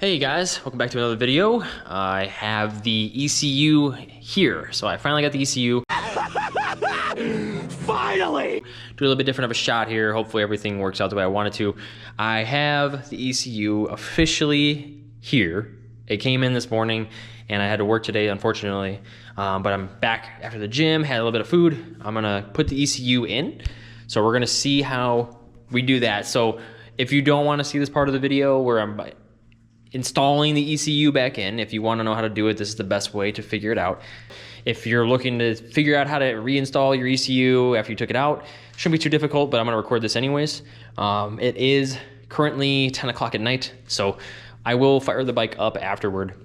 Hey guys, welcome back to another video. I have the ECU here. So I finally got the ECU. Finally! Do a little bit different of a shot here. Hopefully everything works out the way I want it to. I have the ECU officially here. It came in this morning and I had to work today, unfortunately. But I'm back after the gym, had a little bit of food. I'm gonna put the ECU in. So we're gonna see how we do that. So if you don't wanna see this part of the video where I'm installing the ECU back in, if you want to know how to do it, this is the best way to figure it out. If you're looking to figure out how to reinstall your ECU after you took it out, it shouldn't be too difficult, but I'm going to record this anyways. It is currently 10 o'clock at night, so I will fire the bike up afterward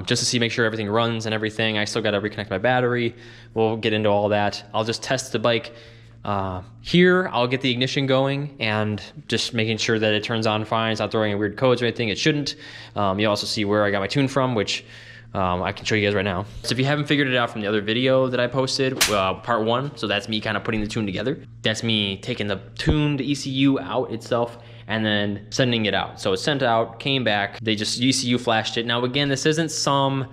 just to make sure everything runs and everything. I still got to reconnect my battery. We'll get into all that. I'll just test the bike. Here I'll get the ignition going and just making sure that it turns on fine. It's not throwing any weird codes or anything. It shouldn't. You also see where I got my tune from, which I can show you guys right now. So if you haven't figured it out from the other video that I posted, part one, so that's me kind of putting the tune together. That's me taking the tuned ECU out itself and then sending it out. So it's sent out, came back, they just ECU flashed it. Now again, this isn't some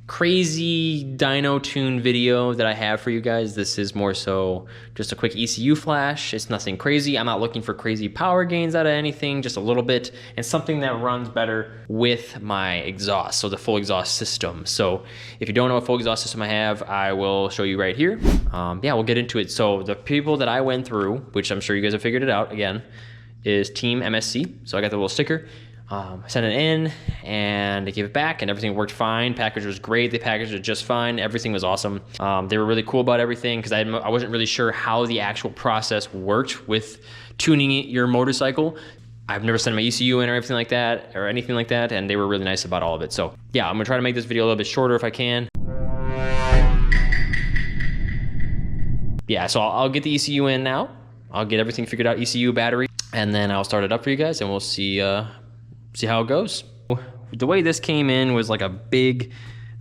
crazy dyno tune video that I have for you guys. This is more so just a quick ECU flash. It's nothing crazy. I'm not looking for crazy power gains out of anything, just a little bit, and something that runs better with my exhaust, so the full exhaust system. So if you don't know what full exhaust system I have, I will show you right here. Yeah, we'll get into it. So the people that I went through, which I'm sure you guys have figured it out again, is Team MSC. So I got the little sticker. I sent it in and they gave it back and everything worked fine. Package was great. They packaged it just fine. Everything was awesome. They were really cool about everything because I wasn't really sure how the actual process worked with tuning your motorcycle. I've never sent my ECU in or anything like that, and they were really nice about all of it. So yeah, I'm gonna try to make this video a little bit shorter if I can. Yeah, so I'll get the ECU in now. I'll get everything figured out, ECU, battery, and then I'll start it up for you guys and we'll see how it goes. The way this came in was like a big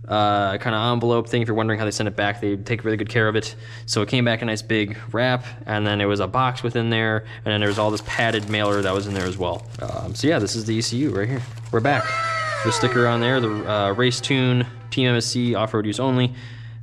kind of envelope thing. If you're wondering how they send it back, they take really good care of it. So it came back a nice big wrap, and then it was a box within there, and then there was all this padded mailer that was in there as well. So yeah, this is the ECU right here. We're back. The sticker on there, the race tune, Team MSC, off-road use only.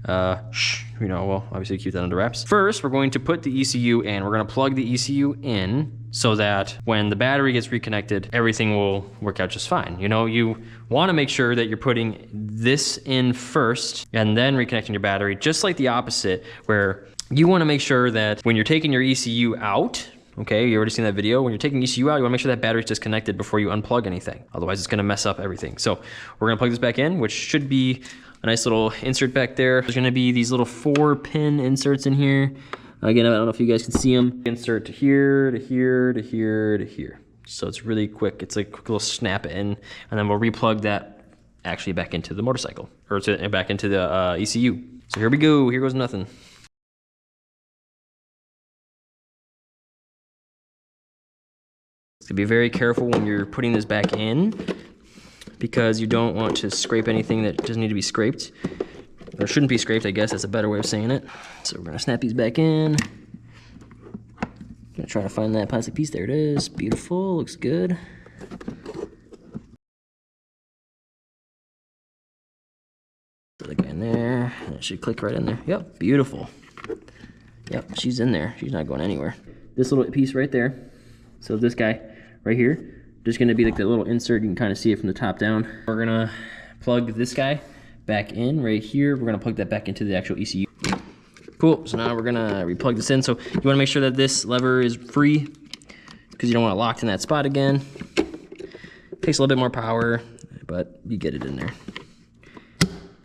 You know, well, obviously keep that under wraps. First, we're going to put the ECU in. We're going to plug the ECU in so that when the battery gets reconnected, everything will work out just fine. You know, you want to make sure that you're putting this in first and then reconnecting your battery, just like the opposite, where you want to make sure that when you're taking your ECU out, okay, you already seen that video. When you're taking ECU out, you want to make sure that battery's disconnected before you unplug anything. Otherwise, it's going to mess up everything. So we're going to plug this back in, which should be a nice little insert back there. There's going to be these little 4-pin inserts in here. Again, I don't know if you guys can see them. Insert to here, to here, to here, to here. So it's really quick. It's like a quick little snap in, and then we'll replug that actually back into the motorcycle, or back into the ECU. So here we go. Here goes nothing. So be very careful when you're putting this back in, because you don't want to scrape anything that doesn't need to be scraped. Or shouldn't be scraped, I guess that's a better way of saying it. So we're gonna snap these back in. Gonna try to find that plastic piece. There it is. Beautiful, looks good. Put the guy in there. It should click right in there. Yep, beautiful. Yep, she's in there. She's not going anywhere. This little piece right there. So this guy right here, just gonna be like the little insert. You can kind of see it from the top down. We're gonna plug this guy back in right here. We're gonna plug that back into the actual ECU. Cool, so now we're gonna replug this in. So you wanna make sure that this lever is free because you don't want it locked in that spot again. Takes a little bit more power, but you get it in there.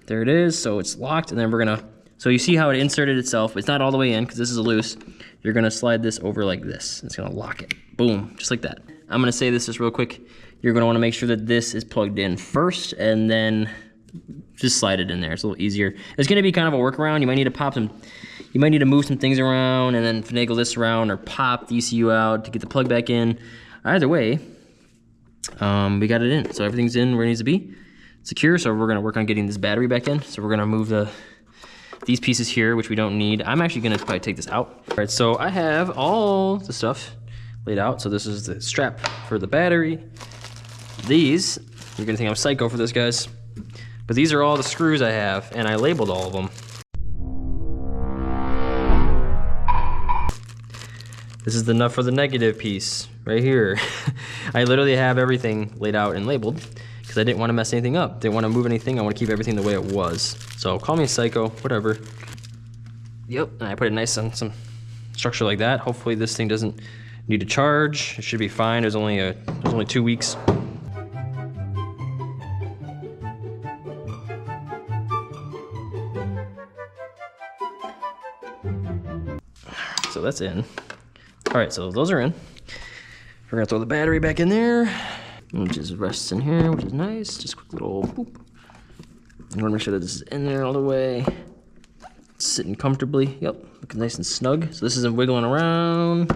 There it is, so it's locked, and then we're gonna, so you see how it inserted itself. It's not all the way in because this is a loose. You're gonna slide this over like this. It's gonna lock it, boom, just like that. I'm gonna say this just real quick. You're gonna wanna make sure that this is plugged in first, and then just slide it in there. It's a little easier. It's gonna be kind of a workaround. You might need to move some things around and then finagle this around or pop the ECU out to get the plug back in. Either way, we got it in. So everything's in where it needs to be. Secure, so we're gonna work on getting this battery back in. So we're gonna move these pieces here, which we don't need. I'm actually gonna probably take this out. All right, so I have all the stuff laid out. So this is the strap for the battery. These You're gonna think I'm psycho for this, guys. But these are all the screws I have, and I labeled all of them. This is the nut for the negative piece, right here. I literally have everything laid out and labeled, because I didn't want to mess anything up. Didn't want to move anything, I want to keep everything the way it was. So call me a psycho, whatever. Yep, and I put it nice on some structure like that. Hopefully this thing doesn't need to charge. It should be fine. There's only 2 weeks. So that's in. All right, so those are in. We're gonna throw the battery back in there, which is rests in here, which is nice. Just a quick little boop. I wanna make sure that this is in there all the way. Sitting comfortably, yep, looking nice and snug. So this isn't wiggling around.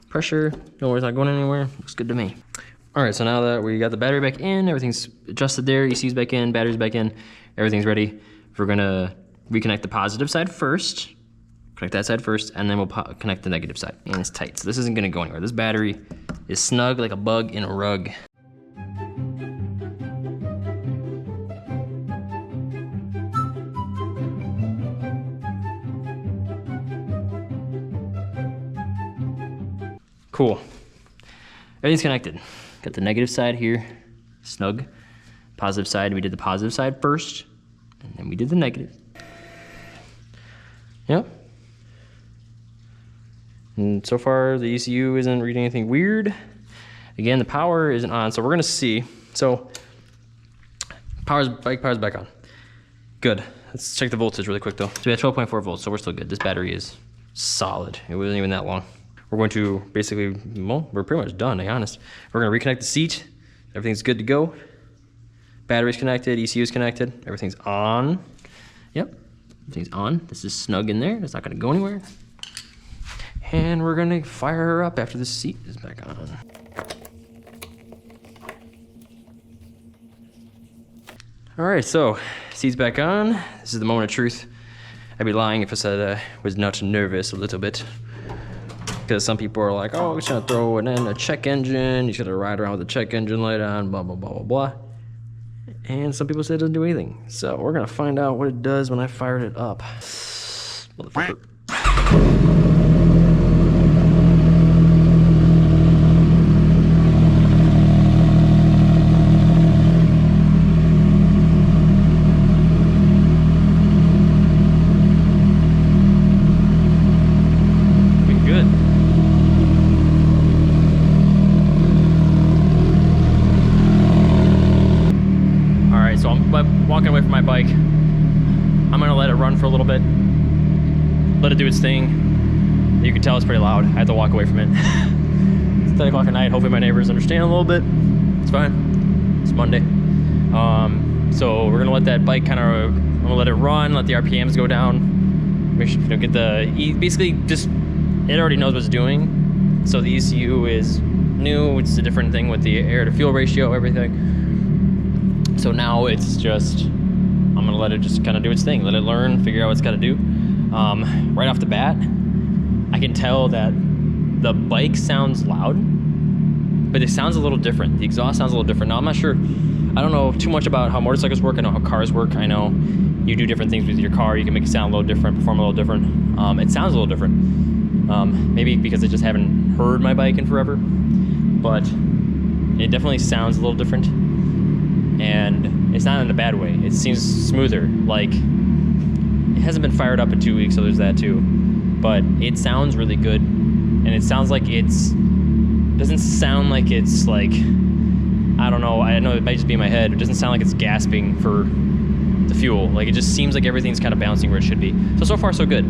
Pressure, no worries, not going anywhere. Looks good to me. All right, so now that we got the battery back in, everything's adjusted there, ECU's back in, battery's back in, everything's ready. We're gonna reconnect the positive side first. Connect that side first, and then we'll connect the negative side. And it's tight, so this isn't gonna go anywhere. This battery is snug like a bug in a rug. Cool. Everything's connected. Got the negative side here, snug. Positive side, we did the positive side first, and then we did the negative. Yep. And so far, the ECU isn't reading anything weird. Again, the power isn't on, so we're gonna see. So, bike power's back on. Good. Let's check the voltage really quick though. So we have 12.4 volts, so we're still good. This battery is solid. It wasn't even that long. We're going to basically, well, we're pretty much done, to be honest. We're gonna reconnect the seat. Everything's good to go. Battery's connected, ECU's connected, everything's on. Yep, everything's on. This is snug in there, it's not gonna go anywhere. And we're gonna fire her up after the seat is back on. All right, so seat's back on. This is the moment of truth. I'd be lying if I said I was not nervous a little bit. Because some people are like, oh, we're just gonna throw it in a check engine. You gotta ride around with the check engine light on, blah, blah, blah, blah, blah. And some people say it doesn't do anything. So we're gonna find out what it does when I fired it up. Motherfucker. Walking away from my bike. I'm gonna let it run for a little bit. Let it do its thing. You can tell it's pretty loud. I have to walk away from it. It's 10 o'clock at night. Hopefully my neighbors understand a little bit. It's fine. It's Monday. So we're gonna let that bike I'm gonna let it run, let the RPMs go down. Make sure, get the, basically just, it already knows what it's doing. So the ECU is new. It's a different thing with the air to fuel ratio, everything. So now it's just, I'm gonna let it just kind of do its thing. Let it learn, figure out what it's gotta do. Right off the bat, I can tell that the bike sounds loud, but it sounds a little different. The exhaust sounds a little different. Now I'm not sure, I don't know too much about how motorcycles work. I know how cars work. I know you do different things with your car. You can make it sound a little different, perform a little different. It sounds a little different. Maybe because I just haven't heard my bike in forever, but it definitely sounds a little different. And it's not in a bad way. It seems smoother. Like, it hasn't been fired up in 2 weeks, so there's that too. But it sounds really good, and it sounds like doesn't sound like it's like, I don't know, I know it might just be in my head, it doesn't sound like it's gasping for the fuel. Like, it just seems like everything's kind of bouncing where it should be. So far so good.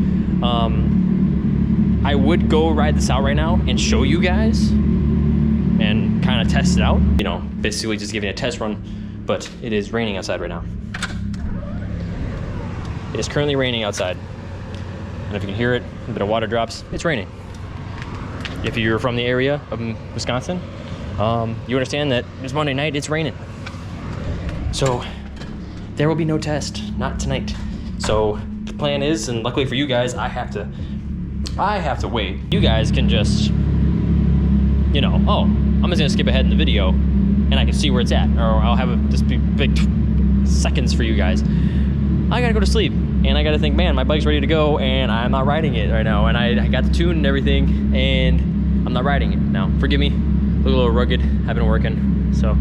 I would go ride this out right now and show you guys and kind of test it out. You know, basically just giving a test run. But it is raining outside right now. It is currently raining outside. And if you can hear it, a bit of water drops, it's raining. If you're from the area of Wisconsin, you understand that it's Monday night, it's raining. So there will be no test, not tonight. So the plan is, and luckily for you guys, I have to wait. You guys can just, you know, oh, I'm just gonna skip ahead in the video and I can see where it's at, or I'll have this big seconds for you guys. I gotta go to sleep, and I gotta think, man, my bike's ready to go, and I'm not riding it right now, and I got the tune and everything, and I'm not riding it now. Forgive me, look a little rugged. I've been working, so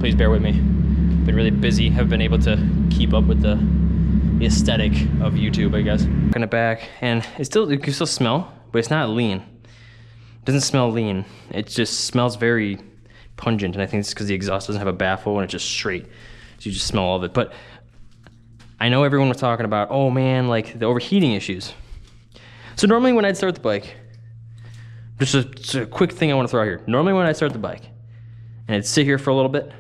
please bear with me. Been really busy. Haven't been able to keep up with the aesthetic of YouTube, I guess. Looking it back, and it can still smell, but it's not lean. It doesn't smell lean. It just smells very pungent, and I think it's because the exhaust doesn't have a baffle and it's just straight, so you just smell all of it. But I know everyone was talking about, oh man, like the overheating issues. So normally when I'd start the bike, just a quick thing I want to throw out here. Normally when I start the bike and it'd sit here for a little bit,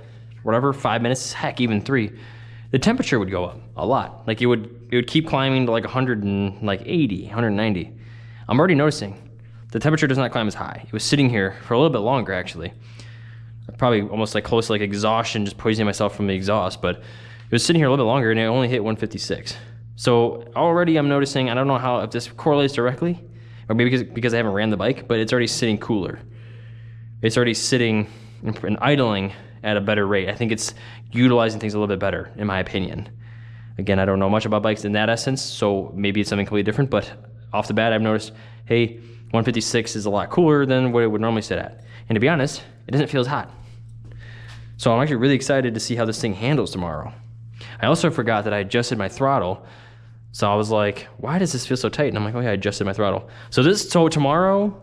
whatever, 5 minutes, heck, even 3, the temperature would go up a lot. Like it would keep climbing to like 180, 190. I'm already noticing the temperature does not climb as high. It was sitting here for a little bit longer, actually. Probably almost like close to like exhaustion, just poisoning myself from the exhaust, but it was sitting here a little bit longer and it only hit 156. So already I'm noticing, I don't know if this correlates directly, or maybe because I haven't ran the bike, but it's already sitting cooler. It's already sitting and idling at a better rate. I think it's utilizing things a little bit better, in my opinion. Again, I don't know much about bikes in that essence, so maybe it's something completely different, but off the bat, I've noticed, hey, 156 is a lot cooler than what it would normally sit at. And to be honest, it doesn't feel as hot. So I'm actually really excited to see how this thing handles tomorrow. I also forgot that I adjusted my throttle. So I was like, why does this feel so tight? And I'm like, oh yeah, I adjusted my throttle. So tomorrow,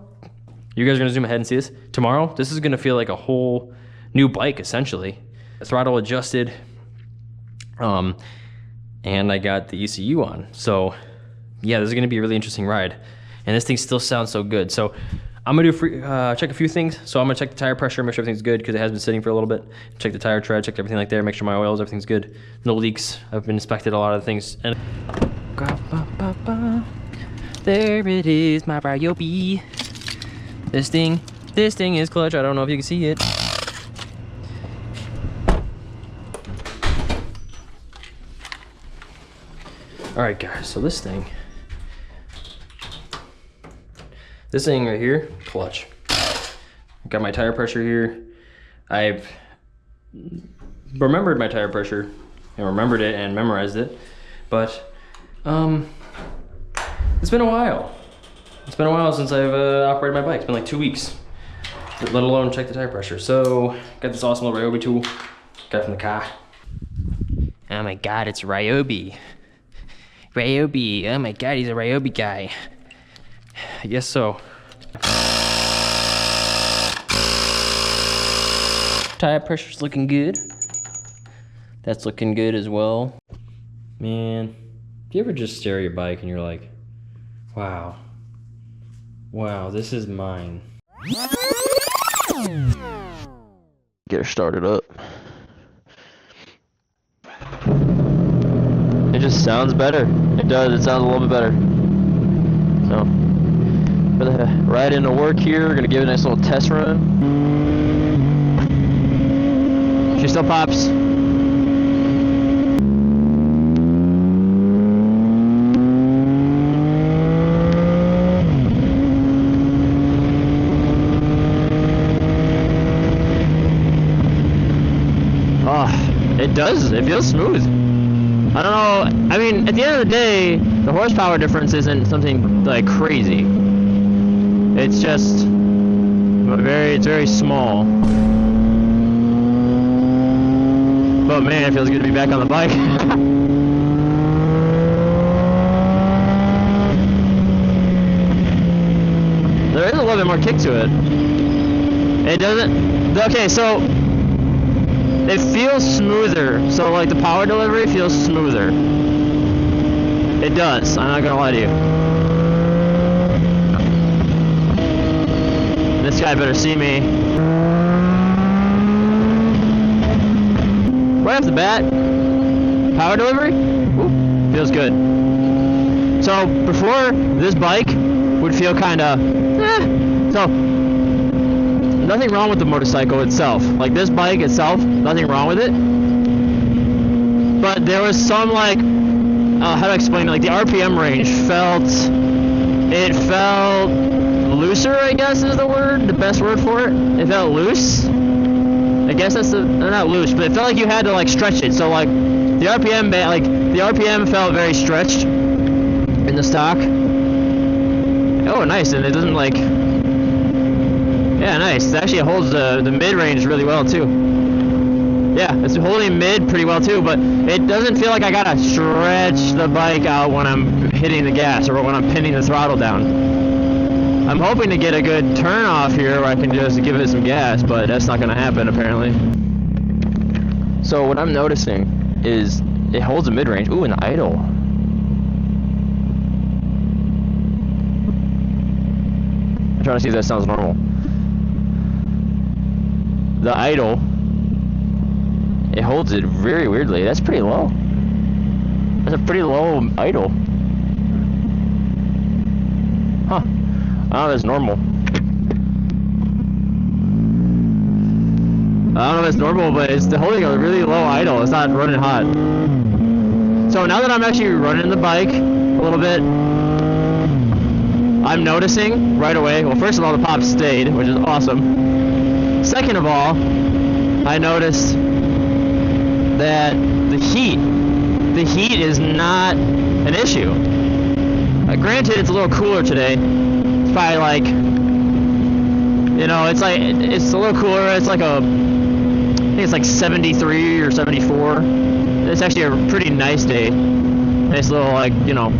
you guys are gonna zoom ahead and see this. Tomorrow, this is gonna feel like a whole new bike, essentially. The throttle adjusted, and I got the ECU on. So yeah, this is gonna be a really interesting ride. And this thing still sounds so good. So I'm gonna check a few things. So I'm gonna check the tire pressure, make sure everything's good because it has been sitting for a little bit. Check the tire tread, check everything like there, make sure my oils, everything's good. No leaks. I've been inspected a lot of things. And there it is, my Ryobi. This thing is clutch. I don't know if you can see it. All right, guys. So this thing right here, clutch. I've got my tire pressure here. I've remembered my tire pressure and remembered it and memorized it, but it's been a while. It's been a while since I've operated my bike. It's been like 2 weeks, let alone check the tire pressure. So got this awesome little Ryobi tool, got it from the car. Oh my God, it's Ryobi. Ryobi, oh my God, he's a Ryobi guy. I guess so. Tire pressure's looking good. That's looking good as well. Man, do you ever just stare at your bike and you're like, wow, this is mine. Get her started up. It just sounds better. It does, it sounds a little bit better. So, for the ride into work here, we're gonna give it a nice little test run. She still pops. Oh, it does, it feels smooth. I don't know, I mean, at the end of the day, the horsepower difference isn't something like crazy. It's just it's very small. But man, it feels good to be back on the bike. There is a little bit more kick to it. It doesn't, okay, so it feels smoother. So like the power delivery feels smoother. It does, I'm not gonna lie to you. This guy better see me. Right off the bat, power delivery, ooh, feels good. So before, this bike would feel kinda, so nothing wrong with the motorcycle itself. Like this bike itself, nothing wrong with it. But there was some like, how do I explain it? Like the RPM range felt looser, I guess is the best word for it. It felt loose. I guess that's they're not loose, but it felt like you had to like stretch it. So like the RPM felt very stretched in the stock. Oh, nice, and it doesn't like. Yeah, nice. It actually holds the mid-range really well too. Yeah, it's holding mid pretty well too, but it doesn't feel like I gotta stretch the bike out when I'm hitting the gas or when I'm pinning the throttle down. I'm hoping to get a good turn off here where I can just give it some gas, but that's not gonna happen apparently. So what I'm noticing is it holds a mid-range. Ooh, and the idle. I'm trying to see if that sounds normal. The idle, it holds it very weirdly. That's pretty low. That's a pretty low idle. Huh. I don't know if that's normal. I don't know if it's normal, but it's holding a really low idle. It's not running hot. So now that I'm actually running the bike a little bit, I'm noticing right away, well, first of all, the pop stayed, which is awesome. Second of all, I noticed that the heat is not an issue. Granted, it's a little cooler today. It's probably like, you know, it's a little cooler. It's like I think it's like 73 or 74. It's actually a pretty nice day. Nice little, like, you know,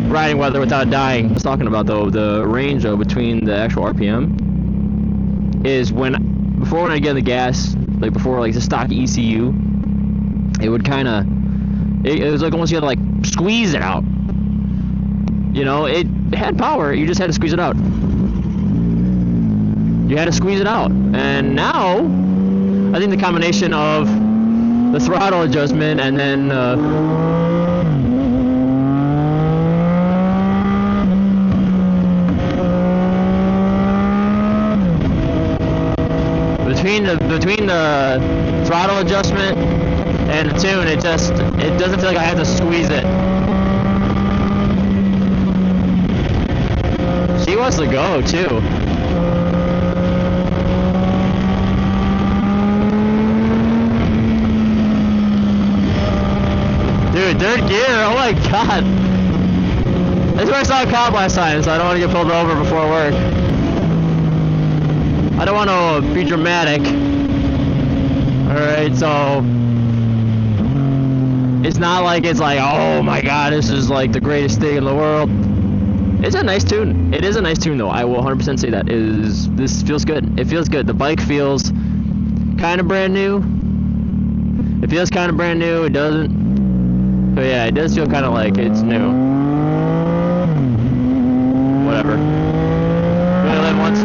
riding weather without dying. I was talking about though, the range though between the actual RPM is before when I get the gas, like before like the stock ECU, it would kind of, it was like almost you had to like squeeze it out. You know, it had power, you just had to squeeze it out. You had to squeeze it out. And now, I think the combination of the throttle adjustment and then between the throttle adjustment and the tune, it doesn't feel like I have to squeeze it. She wants to go too. Dude, third gear, oh my god. That's where I saw a cop last time, so I don't want to get pulled over before work. I don't want to be dramatic. Alright, so it's not like it's like, oh my god, this is like the greatest thing in the world. It's a nice tune. It is a nice tune though. I will 100% say that. This feels good. It feels good. The bike feels kind of brand new. It feels kind of brand new. It doesn't. But yeah, it does feel kind of like it's new. Whatever. We only live once.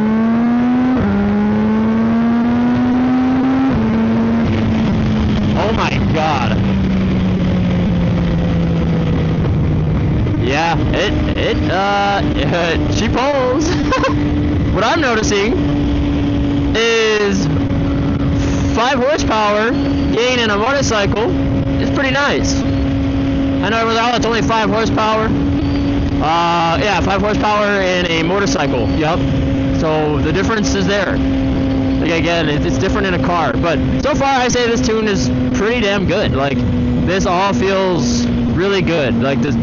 Oh my god. Yeah, she pulls. What I'm noticing is 5 horsepower gain in a motorcycle is pretty nice. I know it's only 5 horsepower. Yeah, 5 horsepower in a motorcycle. Yep. So the difference is there. Like again, it's different in a car, but so far I say this tune is pretty damn good. Like this all feels really good. Like the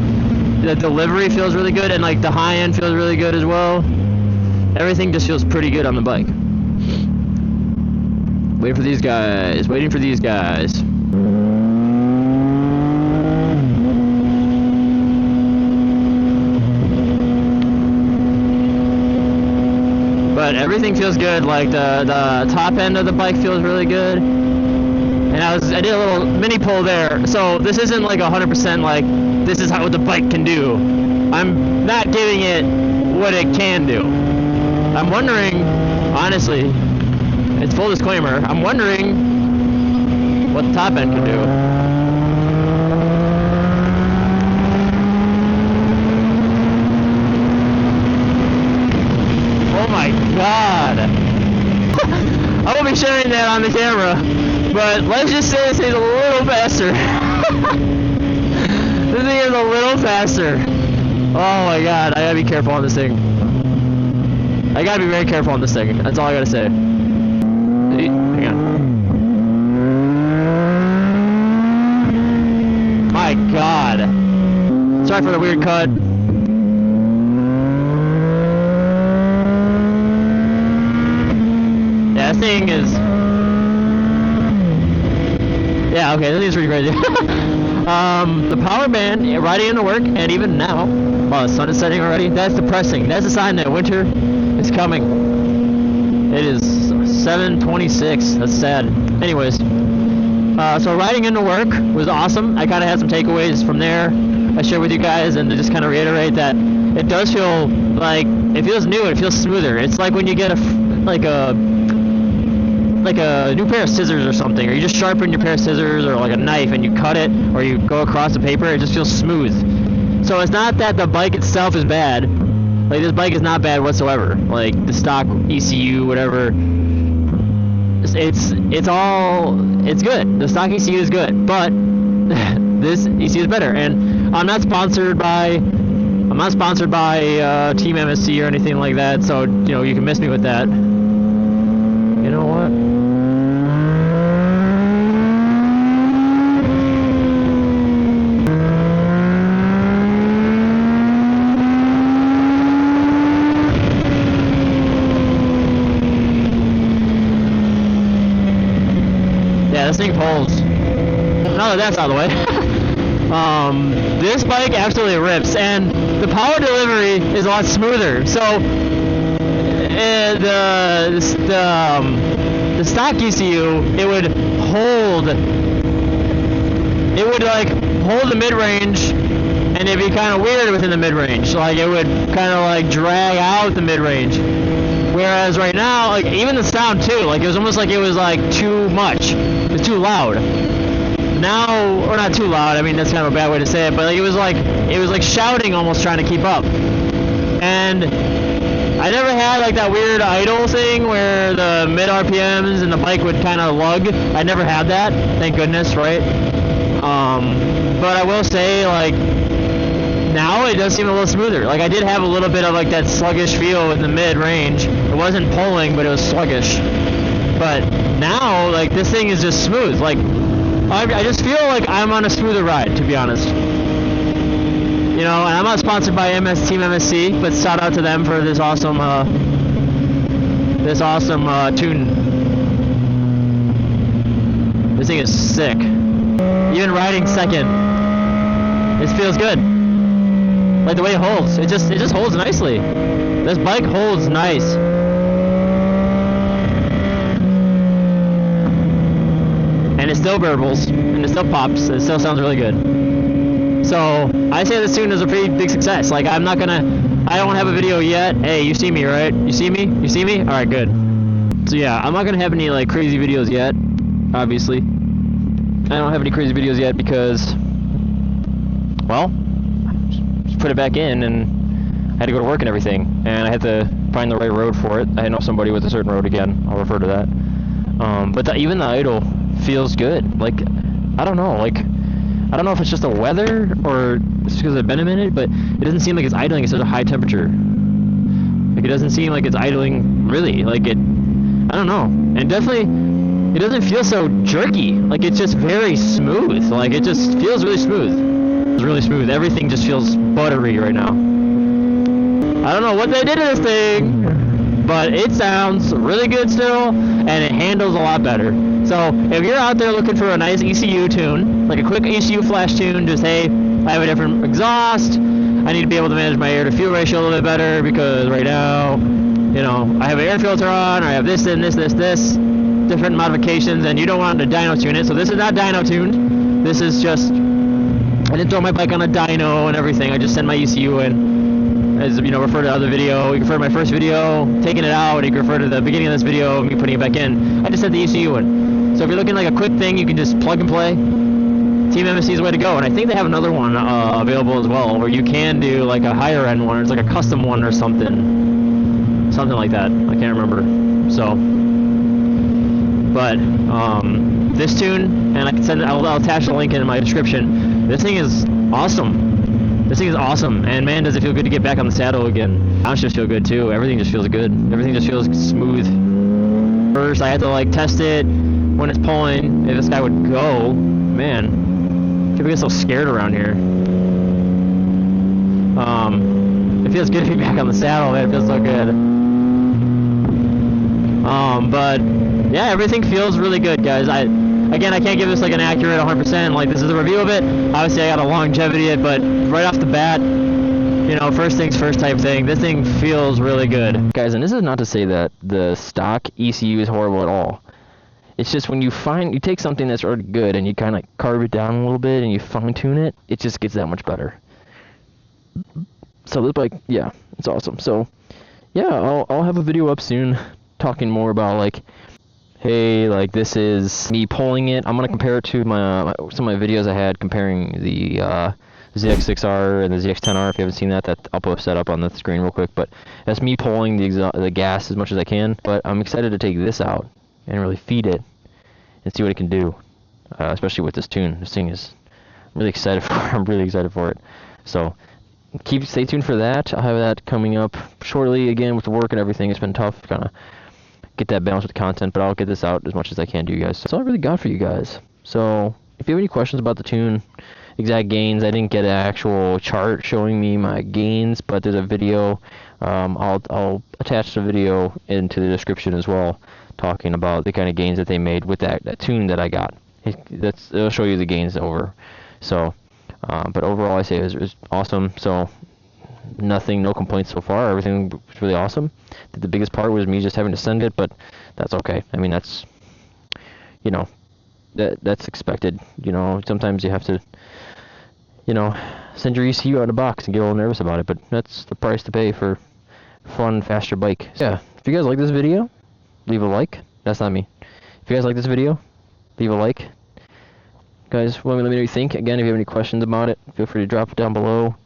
delivery feels really good, and like the high end feels really good as well. Everything just feels pretty good on the bike. Waiting for these guys. But everything feels good. Like the top end of the bike feels really good. And I did a little mini pull there. So this isn't like 100% like this is what the bike can do. I'm not giving it what it can do. I'm wondering, honestly, it's full disclaimer, I'm wondering what the top end can do. Oh my god. I won't be sharing that on the camera, but let's just say this thing's a little faster. This thing is a little faster. Oh my god, I gotta be careful on this thing. I gotta be very careful on this thing. That's all I gotta say. Hang on. Sorry for the weird cut. Yeah, this thing is... Yeah, okay, this thing's pretty crazy. The power band, riding into work, and even now, while the sun is setting already, that's depressing. That's a sign that winter is coming. It is 7:26. That's sad. Anyways, so riding into work was awesome. I kind of had some takeaways from there I shared with you guys, and to just kind of reiterate that it does feel like, it feels new, it feels smoother. It's like when you get a new pair of scissors or something, or you just sharpen your pair of scissors, or like a knife and you cut it, or you go across the paper, it just feels smooth. So it's not that the bike itself is bad. Like, this bike is not bad whatsoever. Like, the stock ECU, whatever, it's good. The stock ECU is good, but this ECU is better. And I'm not sponsored by Team MSC or anything like that, so you can miss me with that. You know what? Yeah, this thing pulls. Now that that's out of the way. This bike absolutely rips, and the power delivery is a lot smoother. So the stock ECU, it would hold the mid-range, and it'd be kind of weird within the mid-range. Like, it would kind of like drag out the mid-range. Whereas right now, like, even the sound too, like, it was almost like it was like too much. It was too loud. Now, or not too loud, I mean, that's kind of a bad way to say it, but like, it was like shouting, almost trying to keep up. And I never had like that weird idle thing where the mid RPMs and the bike would kind of lug. I never had that, thank goodness, right? But I will say, like, now it does seem a little smoother. Like, I did have a little bit of like that sluggish feel in the mid range. It wasn't pulling, but it was sluggish. But now, like, this thing is just smooth. Like, I just feel like I'm on a smoother ride, to be honest. And I'm not sponsored by Team MSC, but shout out to them for this awesome tune. This thing is sick. Even riding second, it feels good. Like the way it holds, it just holds nicely. This bike holds nice. And it still burbles, and it still pops, it still sounds really good. So, I say this tune is a pretty big success. Like, I don't have a video yet. Hey, you see me, right? You see me? You see me? Alright, good. So yeah, I'm not gonna have any, like, crazy videos yet, obviously. I don't have any crazy videos yet because, well, just put it back in, and I had to go to work and everything, and I had to find the right road for it. I know somebody with a certain road again. I'll refer to that. But even the idle feels good. Like, I don't know if it's just the weather or it's because I've been a minute, but it doesn't seem like it's idling at such a high temperature. Like, it doesn't seem like it's idling really. Like, I don't know. And definitely, it doesn't feel so jerky. Like, it's just very smooth. Like, it just feels really smooth. It's really smooth. Everything just feels buttery right now. I don't know what they did to this thing, but it sounds really good still, and it handles a lot better. So if you're out there looking for a nice ECU tune, like a quick ECU flash tune, just, hey, I have a different exhaust, I need to be able to manage my air-to-fuel ratio a little bit better, because right now, I have an air filter on, or I have this and this, different modifications, and you don't want to dyno tune it. So this is not dyno tuned. This is just, I didn't throw my bike on a dyno and everything. I just send my ECU in. As refer to the other video. You can refer to my first video, taking it out, and you can refer to the beginning of this video, me putting it back in. I just sent the ECU in. So if you're looking like a quick thing, you can just plug and play. Team MSC is the way to go, and I think they have another one available as well, where you can do like a higher end one, or it's like a custom one or something like that. I can't remember. So, but this tune, and I can send it. I'll attach the link in my description. This thing is awesome. This thing is awesome, and man, does it feel good to get back on the saddle again. I just feel good too. Everything just feels good. Everything just feels smooth. First, I had to like test it when it's pulling. If this guy would go, man, people get so scared around here. It feels good to be back on the saddle, man. It feels so good. But yeah, everything feels really good, guys. Again, I can't give this like an accurate 100%. Like, this is a review of it. Obviously, I got a longevity it, but right off the bat, you know, first things first type thing. This thing feels really good, guys. And this is not to say that the stock ECU is horrible at all. It's just when you take something that's already good and you kind of carve it down a little bit and you fine tune it, it just gets that much better. So this bike, yeah, it's awesome. So yeah, I'll have a video up soon talking more about like, hey, like this is me pulling it. I'm gonna compare it to some of my videos I had comparing the ZX6R and the ZX10R. If you haven't seen that, I'll put a setup on the screen real quick. But that's me pulling the gas as much as I can. But I'm excited to take this out and really feed it and see what it can do, especially with this tune. This thing is, I'm really excited for. I'm really excited for it. So stay tuned for that. I'll have that coming up shortly. Again, with the work and everything, it's been tough kind of get that balance with the content, but I'll get this out as much as I can to you guys. So that's all I really got for you guys. So if you have any questions about the tune, exact gains, I didn't get an actual chart showing me my gains, but there's a video. I'll attach the video into the description as well, talking about the kind of gains that they made with that tune that I got. It'll show you the gains over. So, but overall, I say it was awesome. So, no complaints so far. Everything was really awesome. The biggest part was me just having to send it, but that's okay. I mean, that's, you know, that's expected. You know, sometimes you have to, you know, send your ECU out of the box and get a little nervous about it, but that's the price to pay for a fun, faster bike. Yeah, if you guys like this video, leave a like. That's not me. If you guys like this video, leave a like. Guys, let me know what you think. Again, if you have any questions about it, feel free to drop it down below.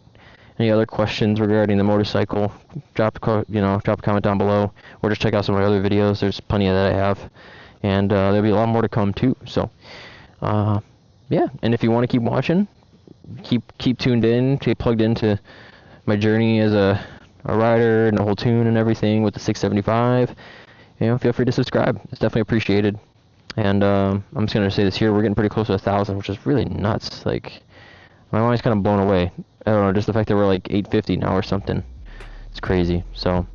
Any other questions regarding the motorcycle, drop a comment down below, or just check out some of my other videos. There's plenty of that I have, and there'll be a lot more to come too. So, yeah. And if you want to keep watching, keep tuned in, keep plugged into my journey as a rider and the whole tune and everything with the 675. You know, feel free to subscribe. It's definitely appreciated. And I'm just gonna say this here: we're getting pretty close to 1,000, which is really nuts. Like, my mind's kind of blown away. I don't know, just the fact that we're like 850 now or something. It's crazy. So,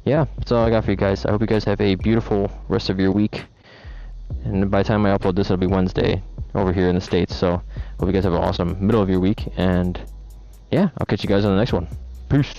yeah, that's all I got for you guys. I hope you guys have a beautiful rest of your week. And by the time I upload this, it'll be Wednesday over here in the States. So, hope you guys have an awesome middle of your week. And, yeah, I'll catch you guys on the next one. Peace.